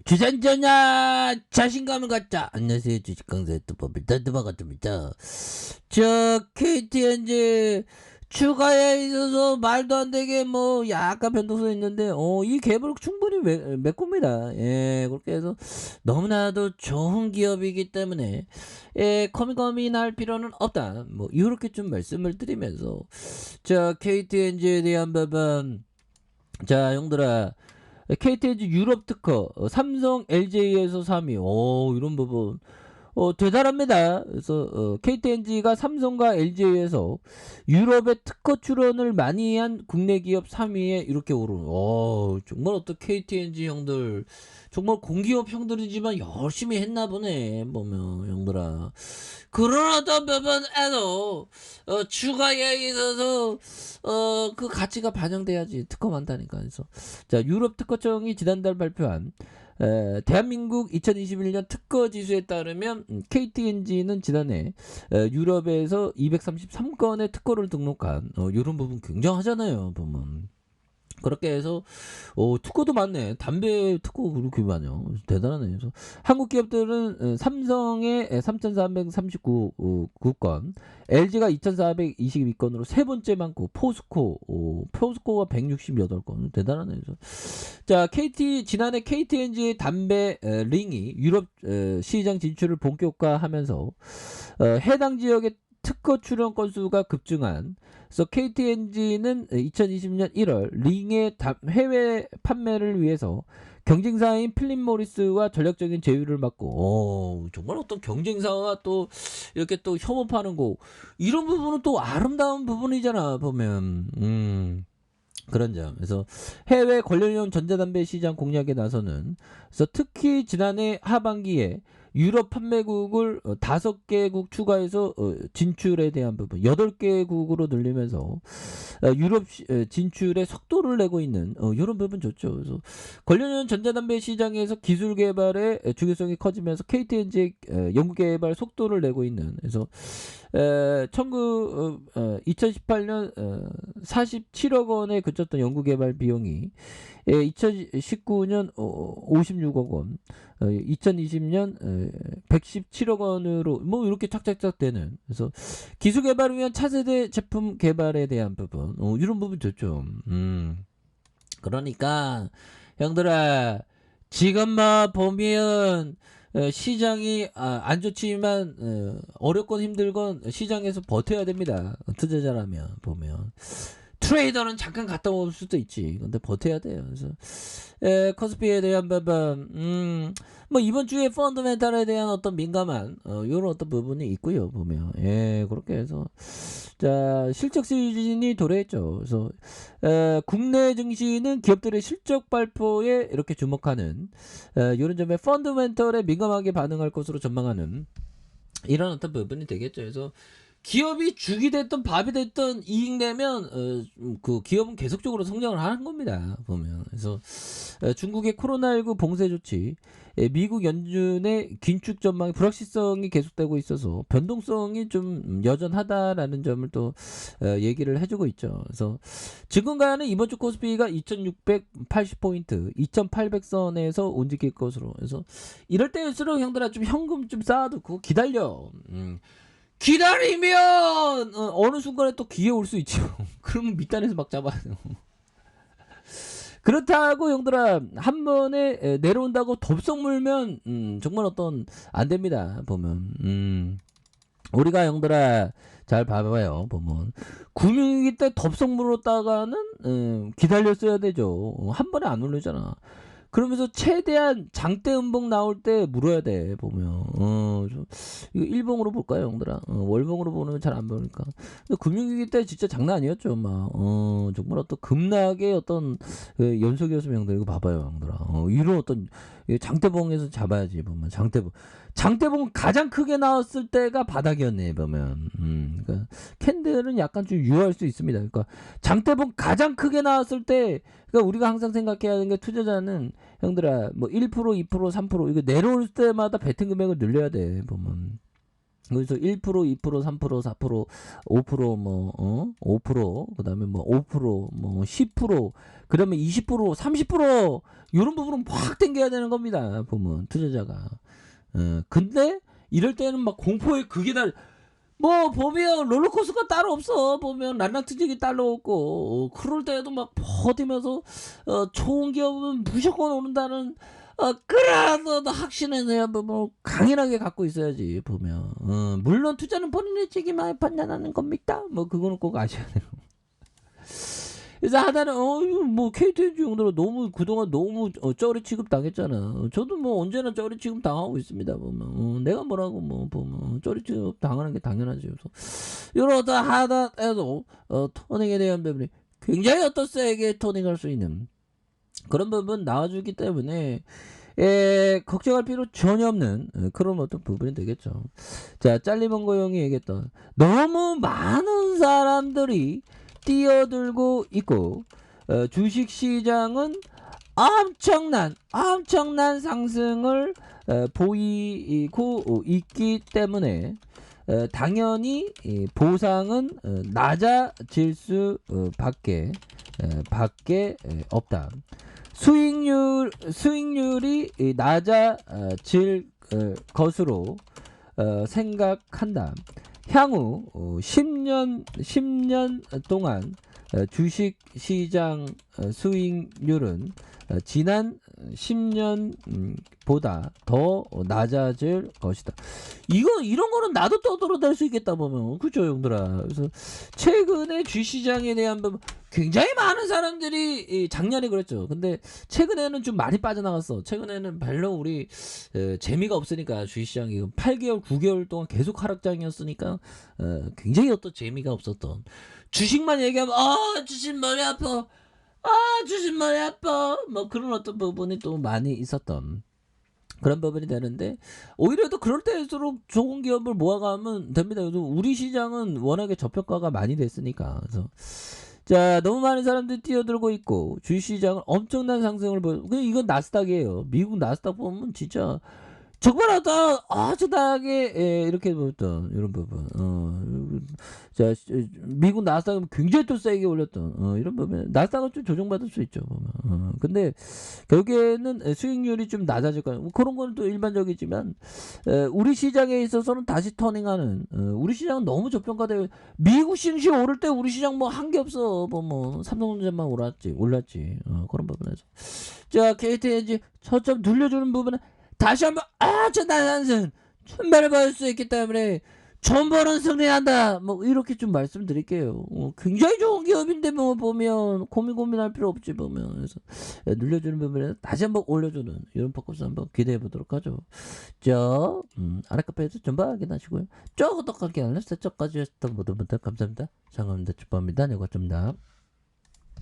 주전자냐 자신감을 갖자. 안녕하세요, 주식강사 유튜버입니다. 반갑습니다. 저 KTNG 추가에 있어서 말도 안 되게 뭐 약간 변동성 있는데 이 갭을 충분히 메꿉니다. 예, 그렇게 해서 너무나도 좋은 기업이기 때문에 고민할 필요는 없다. 뭐 이렇게 좀 말씀을 드리면서 자 KTNG에 대한 부분, 자 형들아, KTNG 유럽 특허, 삼성 LG에서 3위. 이런 부분 대단합니다. 그래서 KTNG가 삼성과 LG에서 유럽의 특허 출원을 많이 한 국내 기업 3위에 이렇게 오른. 정말 어떤 KTNG 형들 정말 공기업 형들이지만 열심히 했나 보네 보면 형들아. 그런 어떤 부분에도 추가에 있어서 그 가치가 반영돼야지. 특허 많다니까. 그래서 자, 유럽 특허청이 지난달 발표한 대한민국 2021년 특허 지수에 따르면 KTNG는 지난해 유럽에서 233건의 특허를 등록한 이런 부분 굉장하잖아요 보면. 그렇게 해서 특허도 많네. 담배 특허 그렇게 많아요. 대단하네. 그래서 한국 기업들은 삼성의 3,439건, LG가 2,422건으로 세 번째 많고, 포스코가 168건. 대단하네. 그래서 자, 지난해 KTNG의 담배 링이 유럽 시장 진출을 본격화하면서 해당 지역의 특허 출원 건수가 급증한. 그래서 KTNG는 2020년 1월 링의 해외 판매를 위해서 경쟁사인 필립 모리스와 전략적인 제휴를 맡고, 정말 어떤 경쟁사와 또 이렇게 또 협업하는 거, 이런 부분은 또 아름다운 부분이잖아 보면. 그런 점. 그래서 해외 관련형 전자담배 시장 공략에 나서는, 그래서 특히 지난해 하반기에 유럽 판매국을 5개국 추가해서 진출에 대한 부분 8개국으로 늘리면서 유럽 진출에 속도를 내고 있는 이런 부분 좋죠. 그래서 관련형 전자담배 시장에서 기술 개발의 중요성이 커지면서 KTNG 연구 개발 속도를 내고 있는. 그래서 2018년 47억 원에 그쳤던 연구개발 비용이 2019년 56억 원, 2020년 117억 원으로 뭐 이렇게 착착착 되는. 그래서 기술 개발을 위한 차세대 제품 개발에 대한 부분, 이런 부분 좋죠. 그러니까 형들아, 지금만 보면 시장이 안 좋지만 어렵건 힘들건 시장에서 버텨야 됩니다. 투자자라면 보면. 트레이더는 잠깐 갔다 올 수도 있지. 근데 버텨야 돼요. 그래서 코스피에 대한 부분, 뭐 이번 주에 펀더멘탈에 대한 어떤 민감한 이런 어떤 부분이 있고요 보면. 그렇게 해서 자, 실적 시즌이 도래했죠. 그래서 국내 증시는 기업들의 실적 발표에 이렇게 주목하는 이런 점에 펀더멘털에 민감하게 반응할 것으로 전망하는 이런 어떤 부분이 되겠죠. 그래서 기업이 죽이 됐던 밥이 됐던 이익 내면 그 기업은 계속적으로 성장을 하는 겁니다 보면. 그래서 중국의 코로나19 봉쇄 조치, 미국 연준의 긴축 전망의 불확실성이 계속되고 있어서 변동성이 좀 여전하다라는 점을 또 얘기를 해주고 있죠. 그래서 지금과는 이번 주 코스피가 2680포인트 2800선에서 움직일 것으로. 그래서 이럴 때일수록 형들아 좀 현금 좀 쌓아두고 기다려. 기다리면 어느 순간에 또 기회 올 수 있죠. 그러면 밑단에서 막 잡아요. 그렇다고 형들아 한 번에 내려온다고 덥석 물면 정말 어떤 안 됩니다 보면. 우리가 형들아 잘 봐봐요 보면, 금융위기 때 덥석 물었다가는 기다렸어야 되죠. 한 번에 안 올리잖아. 그러면서 최대한 장대 음봉 나올 때 물어야 돼 보면. 이거 일봉으로 볼까요 형들아? 월봉으로 보면 잘 안 보니까. 근데 금융위기 때 진짜 장난 아니었죠. 막 정말 어떤 급락의 어떤 연속이었으면 형들 이거 봐봐요 형들아. 이런 어떤 장대봉에서 잡아야지 보면. 장대봉 가장 크게 나왔을 때가 바닥이었네 보면. 그러니까 캔들은 약간 좀 유효할 수 있습니다. 그러니까 장대봉 가장 크게 나왔을 때, 그러니까 우리가 항상 생각해야 하는 게, 투자자는 형들아 뭐 1%, 2%, 3% 이거 내려올 때마다 베팅 금액을 늘려야 돼 보면. 그래서 1%, 2%, 3%, 4%, 5%, 5%, 그다음에 뭐 5%, 뭐 10%, 그러면 20%, 30% 요런 부분은 확 당겨야 되는 겁니다. 보면 투자자가. 근데 이럴 때는 막 공포의 극에 달 뭐 보면 롤러코스터가 따로 없어. 보면 랄랑트직이 따로 없고 그럴 때에도 막 버티면서 좋은 기업은 무조건 오른다는 그런 확신에 대한 부분을 강인하게 갖고 있어야지 보면. 물론 투자는 본인의 책임에 판단하는 겁니다. 뭐 그거는 꼭 아셔야 돼요. 그래서 하나는 이거 뭐 KTNG 용도로 너무 그동안 너무 쩌리 취급 당했잖아. 저도 뭐 언제나 쩌리 취급 당하고 있습니다. 보면 내가 뭐라고 뭐 보면 쩌리 취급 당하는 게 당연하지. 그래서 이러다 하다 해도 토닝에 대한 부분이 굉장히 세게 토닝할 수 있는 그런 부분 나와주기 때문에 걱정할 필요 전혀 없는 그런 어떤 부분이 되겠죠. 자, 짤리먼거 형이 얘기했던 너무 많은 사람들이 뛰어들고 있고 주식시장은 엄청난 상승을 보이고 있기 때문에 당연히 보상은 낮아질 수 밖에 없다. 수익률이 낮아질 것으로 생각한다. 향후 10년 동안 주식 시장 수익률은 지난 10년보다 더 낮아질 것이다. 이런 거는 나도 떠들어댈 수 있겠다 보면 그죠 형들아. 그래서 최근에 주시장에 대한 부분 굉장히 많은 사람들이 작년에 그랬죠. 근데 최근에는 좀 많이 빠져나갔어. 최근에는 별로 우리 재미가 없으니까 주식시장이 8개월 9개월 동안 계속 하락장이었으니까 굉장히 재미가 없었던 주식만 얘기하면 주식 머리 아파 주식 머리 아파 뭐 그런 부분이 또 많이 있었던 그런 부분이 되는데 오히려 또 그럴 때일수록 좋은 기업을 모아가면 됩니다. 우리 시장은 워낙에 저평가가 많이 됐으니까. 그래서 자, 너무 많은 사람들이 뛰어들고 있고 주식시장은 엄청난 상승을 이건 나스닥이에요. 미국 나스닥 보면 진짜 정말 아주다하게 이렇게 보였던 이런 부분. 자, 미국 나스닥은 굉장히 또 세게 올렸던 이런 부분. 나스닥은 좀 조정받을 수 있죠. 보면. 근데 결국에는 수익률이 좀 낮아질 거예요. 뭐 그런 거는 또 일반적이지만 우리 시장에 있어서는 다시 터닝하는. 우리 시장은 너무 저평가돼요. 미국 증시 오를 때 우리 시장 뭐 한 게 없어. 뭐 삼성전자만 올랐지. 그런 부분에서. 자, KTNG 저점 눌려주는 부분은 다시 한번 전단상승 출발을 보일 수 있기 때문에 존버는 승리한다. 뭐 이렇게 좀 말씀드릴게요. 굉장히 좋은 기업인데 뭐 보면 고민할 필요 없지 보면. 그래서 눌려주는 부분에 다시 한번 올려주는 이런 포커스 한번 기대해 보도록 하죠. 저 아랫카페에서 전부 확인하시고요. 저 구독하기 알람 설정까지 하셨던 모든 분들 감사합니다. 장갑니다. 축복합니다. 네, 고맙습니다.